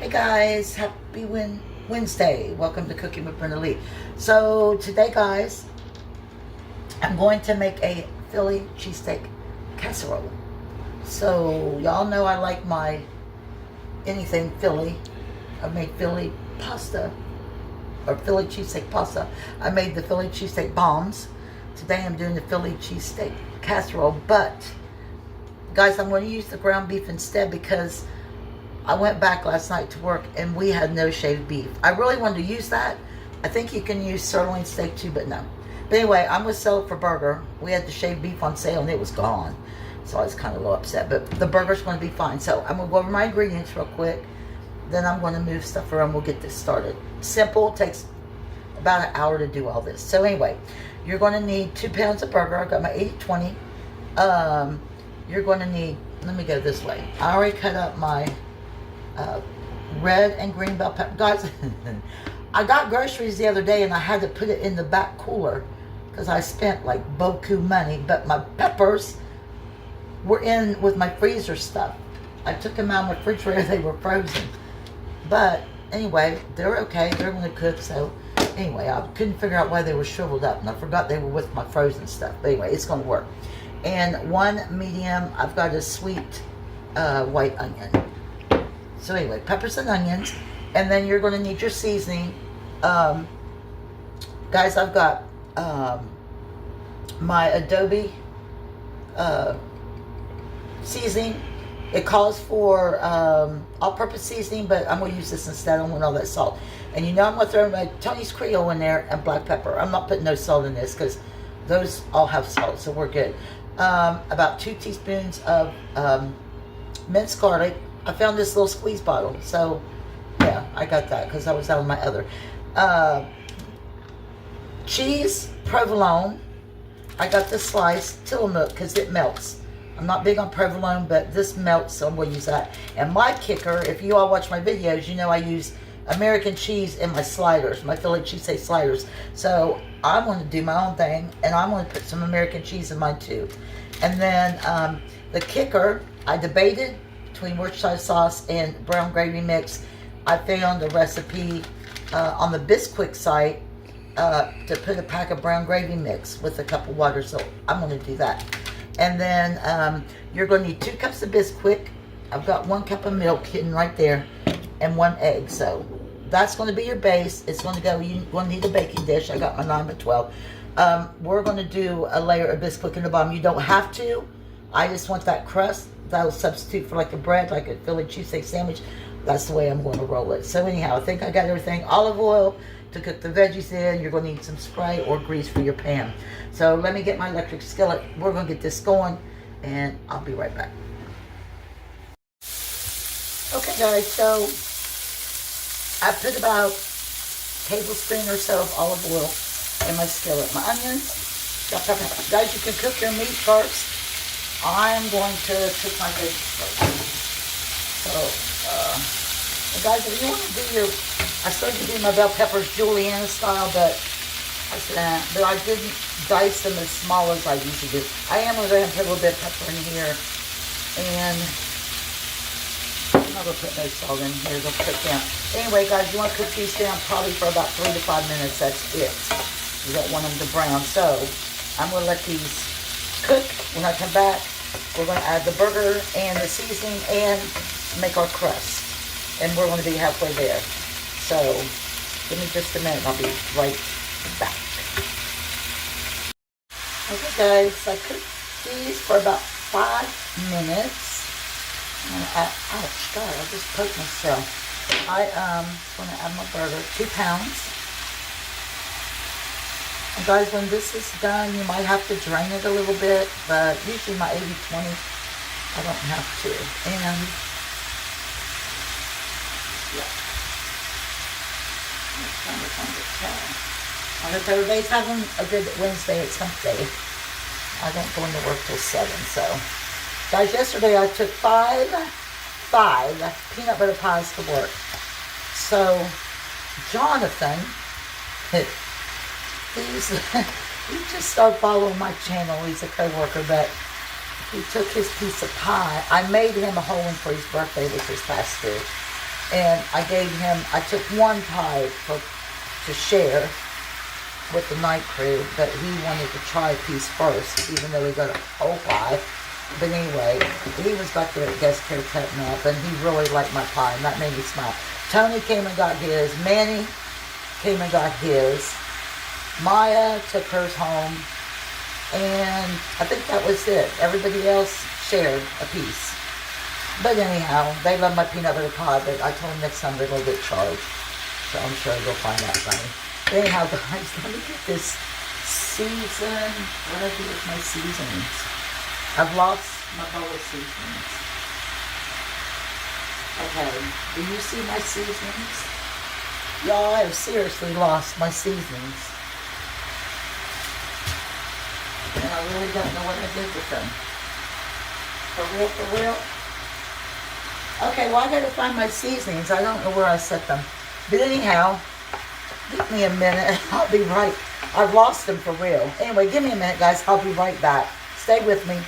Hey guys, happy Wednesday. Welcome to Cooking with Brenda Lee. So today guys, I'm going to make a Philly cheesesteak casserole. So y'all know I like my anything Philly. I made Philly pasta or Philly cheesesteak pasta. I made the Philly cheesesteak bombs. Today I'm doing the Philly cheesesteak casserole, but guys, I'm going to use the ground beef instead because I went back last night to work and we had no shaved beef. I really wanted to use that. I think you can use sirloin steak too, but no. But anyway, I'm going to sell it for burger. We had the shaved beef on sale and it was gone. So I was kind of a little upset, but the burger's going to be fine. So I'm going to go over my ingredients real quick. Then I'm going to move stuff around. We'll get this started. Simple. Takes about an hour to do all this. So anyway, you're going to need 2 pounds of burger. I've got my 80-20. You're going to need, let me go this way. I already cut up my red and green bell pepper. Guys, I got groceries the other day and I had to put it in the back cooler because I spent like beaucoup money, but my peppers were in with my freezer stuff. I took them out of my refrigerator, they were frozen. But anyway, they're okay, they're going to cook. So anyway, I couldn't figure out why they were shriveled up and I forgot they were with my frozen stuff. But anyway, it's going to work. And 1 medium, I've got a sweet white onion. So anyway, peppers and onions. And then you're going to need your seasoning. Guys, I've got my Adobe seasoning. It calls for all-purpose seasoning, but I'm going to use this instead. I don't want all that salt. And you know I'm going to throw my Tony's Creole in there and black pepper. I'm not putting no salt in this because those all have salt, so we're good. About 2 teaspoons of minced garlic. I found this little squeeze bottle, so yeah, I got that because I was out of my other. Cheese, provolone. I got this slice, Tillamook, because it melts. I'm not big on provolone, but this melts, so I'm going to use that. And my kicker, if you all watch my videos, you know I use American cheese in my sliders, my Philly cheesesteak sliders. So I'm going to do my own thing, and I'm going to put some American cheese in mine too. And then the kicker, I debated between Worcestershire sauce and brown gravy mix. I found a recipe on the Bisquick site to put a pack of brown gravy mix with a cup of water, so I'm going to do that. And then you're going to need 2 cups of Bisquick. I've got 1 cup of milk hidden right there and 1 egg. So that's going to be your base. It's going to go, you're going to need a baking dish. I got my 9x12. We're going to do a layer of Bisquick in the bottom. You don't have to. I just want that crust. That'll substitute for like a bread, like a Philly cheesesteak sandwich. That's the way I'm going to roll it. So anyhow, I think I got everything. Olive oil to cook the veggies in. You're going to need some spray or grease for your pan. So let me get my electric skillet. We're going to get this going, and I'll be right back. Okay, guys, so I put about a tablespoon or so of olive oil in my skillet. My onions, chopped up. Guys, you can cook your meat first. I'm going to cook my veggies first. So, guys, if you want to do your, I started to do my bell peppers Juliana style, but I said, but I didn't dice them as small as I usually do. I am going to put a little bit of pepper in here, and I'm not going to put no salt in here. They'll cook down. Anyway, guys, you want to cook these down probably for about 3 to 5 minutes. That's it. You don't want them to brown. So I'm going to let these cook. When I come back, we're going to add the burger and the seasoning and make our crust. And we're going to be halfway there. So give me just a minute and I'll be right back. Okay guys, I cooked these for about 5 minutes. Ouch, God, I just poked myself. I'm going to add my burger, 2 pounds. And guys, when this is done, you might have to drain it a little bit, but usually my 80-20, I don't have to. And, yeah. I hope everybody's having a good Wednesday. It's hump day. I don't go into work till 7, so. Guys, yesterday I took 5 peanut butter pies to work. So, Jonathan, he just started following my channel. He's a co-worker, but he took his piece of pie. I made him a whole one for his birthday, which was past due. And I took one pie to share with the night crew, but he wanted to try a piece first, even though he got a whole pie. But anyway, he was back there at guest care cutting up, and he really liked my pie, and that made me smile. Tony came and got his. Manny came and got his. Maya took hers home. And I think that was it. Everybody else shared a piece. But anyhow, they love my peanut butter pie, but I told them next time they're going to get charged. So I'm sure they'll find that funny. But anyhow, guys, let me get this season. What do I do with my seasonings? I've lost my bowl of seasonings. Okay, do you see my seasonings? Y'all, I have seriously lost my seasonings. And I really don't know what I did with them. For real, for real? Okay, well, I gotta find my seasonings. I don't know where I set them. But anyhow, give me a minute. I'll be right. I've lost them for real. Anyway, give me a minute, guys. I'll be right back. Stay with me.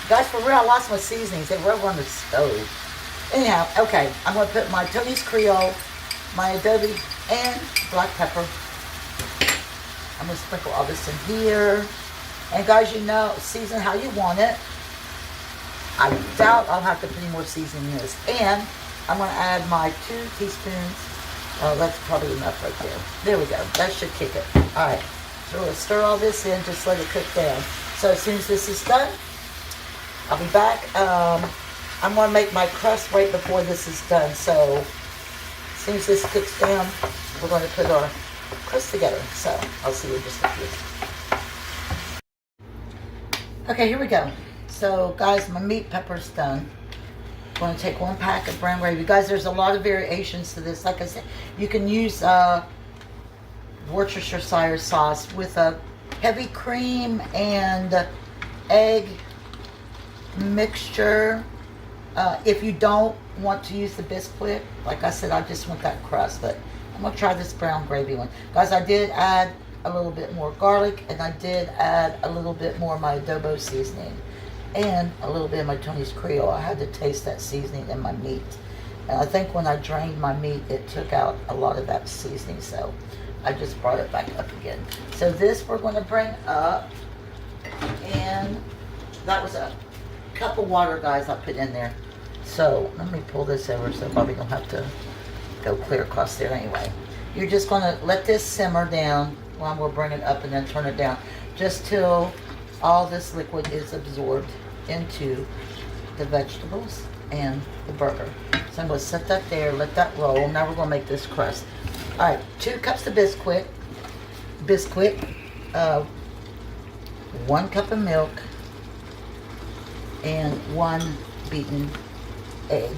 Guys, for real, I lost my seasonings. They were over on the stove. Anyhow, okay. I'm gonna put my Tony's Creole, my adobe, and black pepper. I'm going to sprinkle all this in here. And guys, you know, season how you want it. I doubt I'll have to put any more seasoning in this. And I'm going to add my 2 teaspoons. That's probably enough right there. There we go. That should kick it. Alright. So we'll stir all this in. Just let it cook down. So as soon as this is done, I'll be back. I'm going to make my crust right before this is done. So as soon as this cooks down, we're going to put our crust together. So I'll see you in just a few. Okay, here we go. So guys, my meat pepper's done. I'm going to take 1 pack of brown gravy. Guys, there's a lot of variations to this. Like I said, you can use Worcestershire sauce with a heavy cream and egg mixture. If you don't want to use the Bisquick, like I said, I just want that crust. But I'm going to try this brown gravy one. Guys, I did add a little bit more garlic, and I did add a little bit more of my adobo seasoning and a little bit of my Tony's Creole. I had to taste that seasoning in my meat. And I think when I drained my meat, it took out a lot of that seasoning, so I just brought it back up again. So this we're going to bring up, and that was a cup of water, guys, I put in there. So let me pull this over so Bobby don't have to go clear across there anyway. You're just going to let this simmer down while we'll bring it up and then turn it down, just till all this liquid is absorbed into the vegetables and the burger. So I'm going to set that there, let that roll. Now we're going to make this crust. All right, 2 cups of Bisquick, 1 cup of milk, and 1 beaten egg.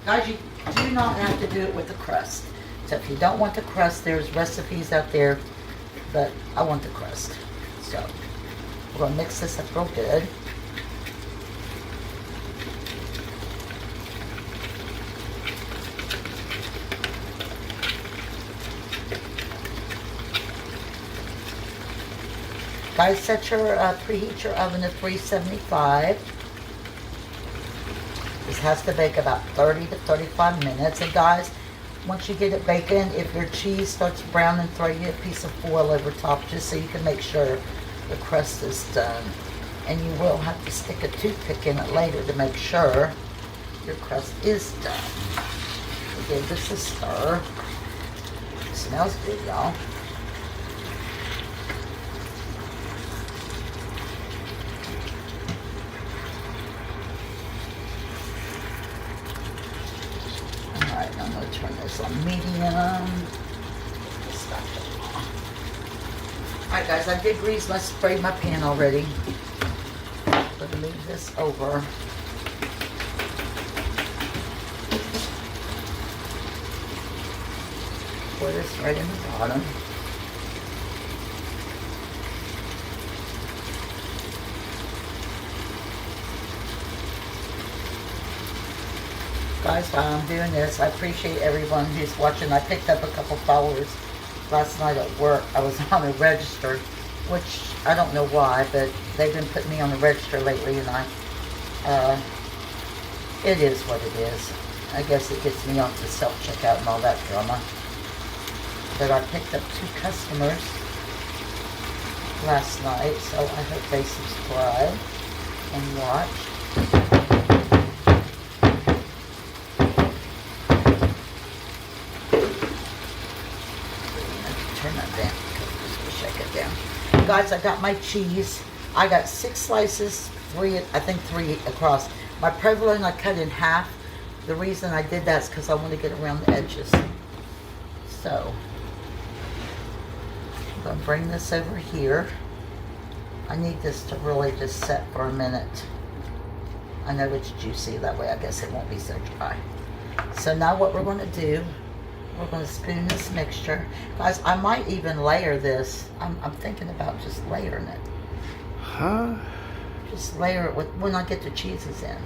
Guys, you do not have to do it with the crust. So if you don't want the crust, there's recipes out there, but I want the crust. So we're going to mix this up real good. Guys, set your preheat your oven to 375. This has to bake about 30 to 35 minutes. And guys, once you get it baking, if your cheese starts browning, throw you a piece of foil over top just so you can make sure the crust is done. And you will have to stick a toothpick in it later to make sure your crust is done. We'll give this a stir. It smells good, y'all. I'm going to turn this on medium. Alright guys, I did grease my spray my pan already. I'm going to move this over. Pour this right in the bottom. Guys, while I'm doing this, I appreciate everyone who's watching. I picked up a couple followers last night at work. I was on a register, which I don't know why, but they've been putting me on the register lately, and it is what it is. I guess it gets me off the self-checkout and all that drama. But I picked up 2 customers last night, so I hope they subscribe and watch. Turn that down. Just shake it down. Guys, I got my cheese. I got 6 slices, 3, I think 3 across. My provolone I cut in half. The reason I did that is because I want to get around the edges. So, I'm going to bring this over here. I need this to really just set for a minute. I know it's juicy, that way I guess it won't be so dry. So now what we're going to do, we're going to spoon this mixture. Guys, I might even layer this. I'm thinking about just layering it. Huh? Just layer it with when I get the cheeses in.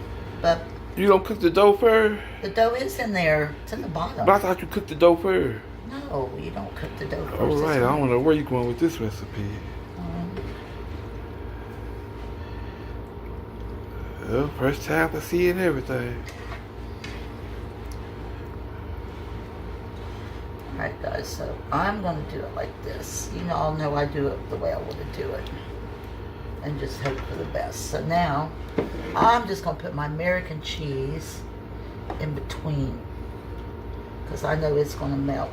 But you don't cook the dough first? the dough is in there. It's in the bottom. But I thought you cooked the dough first. No, you don't cook the dough first. All right, I don't know where you're going with this recipe. Well, first time to see and everything. Alright guys, so I'm going to do it like this. You all know I do it the way I want to do it. And just hope for the best. So now, I'm just going to put my American cheese in between. Because I know it's going to melt.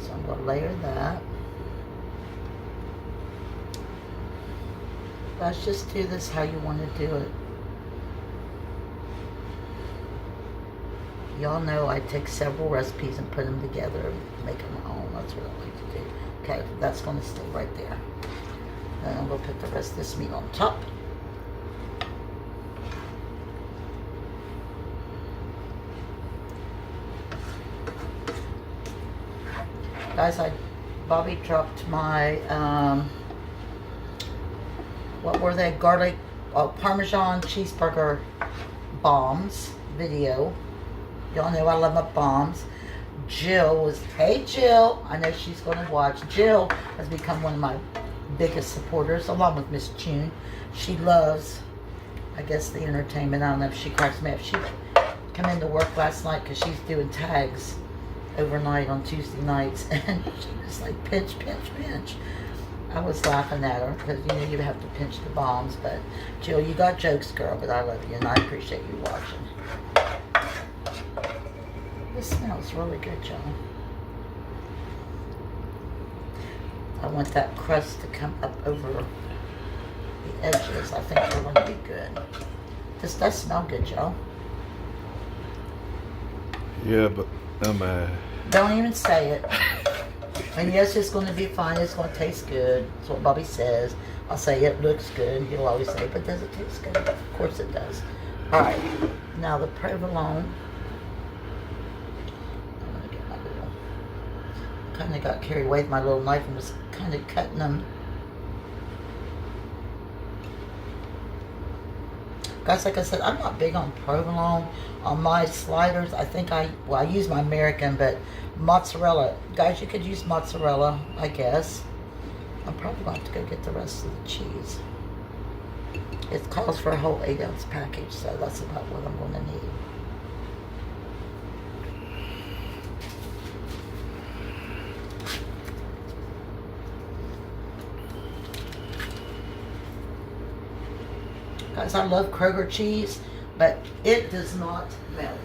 So I'm going to layer that. Let's just do this how you want to do it. Y'all know I take several recipes and put them together and make them my own. That's what I like to do. Okay, that's going to stay right there. Then I'm going to put the rest of this meat on top. Guys, Bobby dropped my, what were they? Garlic, Parmesan cheeseburger bombs video. Y'all know I love my bombs. Jill was, hey Jill, I know she's going to watch. Jill has become one of my biggest supporters, along with Miss June. She loves, I guess, the entertainment. I don't know if she cracks me up. She came into work last night because she's doing tags overnight on Tuesday nights, and she was like, pinch, pinch, pinch. I was laughing at her because, you know, you have to pinch the bombs. But Jill, you got jokes, girl, but I love you and I appreciate you watching. This smells really good, y'all. I want that crust to come up over the edges. I think they're going to be good. This does smell good, y'all. Yeah, but don't even say it. And yes, it's going to be fine. It's going to taste good. That's what Bobby says. I'll say it looks good. He'll always say, but does it taste good? Of course it does. All right. Now the provolone. I'm going to get my little... kind of got carried away with my little knife and was kind of cutting them. Guys, like I said, I'm not big on provolone. On my sliders, I think I use my American, but mozzarella. Guys, you could use mozzarella, I guess. I'm probably going to have to go get the rest of the cheese. It calls for a whole 8-ounce package, so that's about what I'm going to need. Guys, I love Kroger cheese, but it does not melt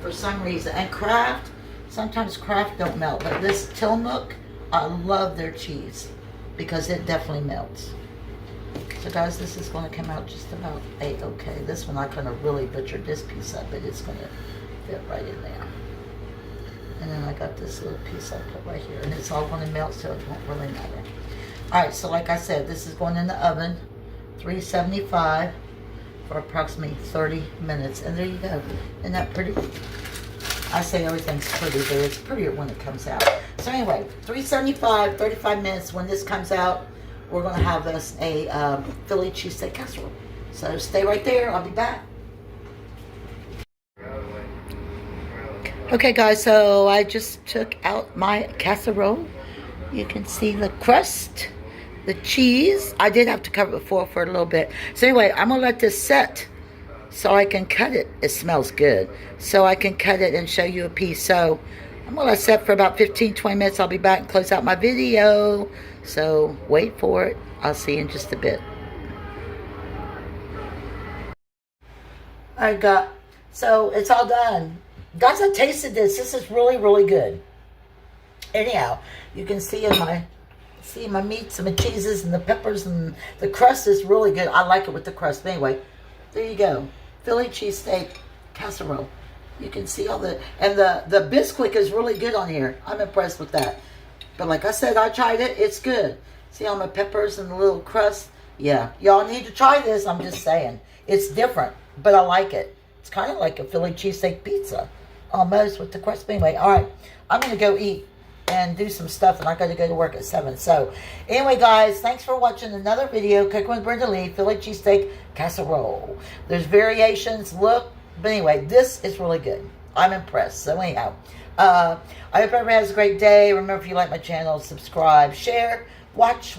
for some reason. And Kraft, sometimes Kraft don't melt, but this Tillamook, I love their cheese because it definitely melts. So guys, this is going to come out just about okay. This one I kind of really butchered this piece up, but it's going to fit right in there. And then I got this little piece I put right here, and it's all going to melt, so it won't really matter. All right, so like I said, this is going in the oven, 375 for approximately 30 minutes. And there you go. Isn't that pretty? I say everything's pretty, but it's prettier when it comes out. So anyway, 375, 35 minutes. When this comes out, we're going to have us a Philly cheesesteak casserole. So stay right there. I'll be back. Okay, guys, so I just took out my casserole. You can see the crust. the cheese. I did have to cover it before for a little bit. So anyway, I'm going to let this set so I can cut it. It smells good. So I can cut it and show you a piece. So I'm going to let it set for about 15-20 minutes. I'll be back and close out my video. So wait for it. I'll see you in just a bit. Alright, so it's all done. Guys, I tasted this. This is really, really good. Anyhow, you can see in my meats and my cheeses and the peppers, and the crust is really good. I like it with the crust. But anyway, there you go. Philly cheesesteak casserole. You can see all the, and the Bisquick is really good on here. I'm impressed with that. But like I said, I tried it. It's good. See all my peppers and the little crust? Yeah. Y'all need to try this. I'm just saying. It's different, but I like it. It's kind of like a Philly cheesesteak pizza. Almost with the crust. But anyway, all right. I'm going to go eat and do some stuff, and I got to go to work at 7. So anyway, guys, thanks for watching another video, Cooking with Brenda Lee, Philly cheesesteak casserole. There's variations, look, but anyway, this is really good. I'm impressed. So anyhow, I hope everybody has a great day. Remember, if you like my channel, subscribe, share, watch.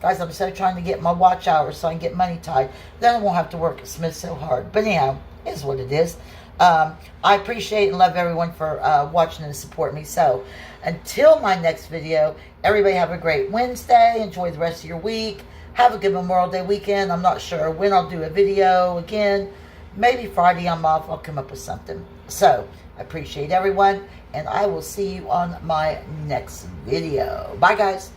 Guys, I'm so trying to get my watch hours so I can get money tied. Then I won't have to work at Smith so hard. But anyhow, it is what it is. I appreciate and love everyone for watching and supporting me. So until my next video, everybody have a great Wednesday. Enjoy the rest of your week. Have a good Memorial Day weekend. I'm not sure when I'll do a video again. Maybe Friday I'm off. I'll come up with something. So I appreciate everyone, and I will see you on my next video. Bye, guys.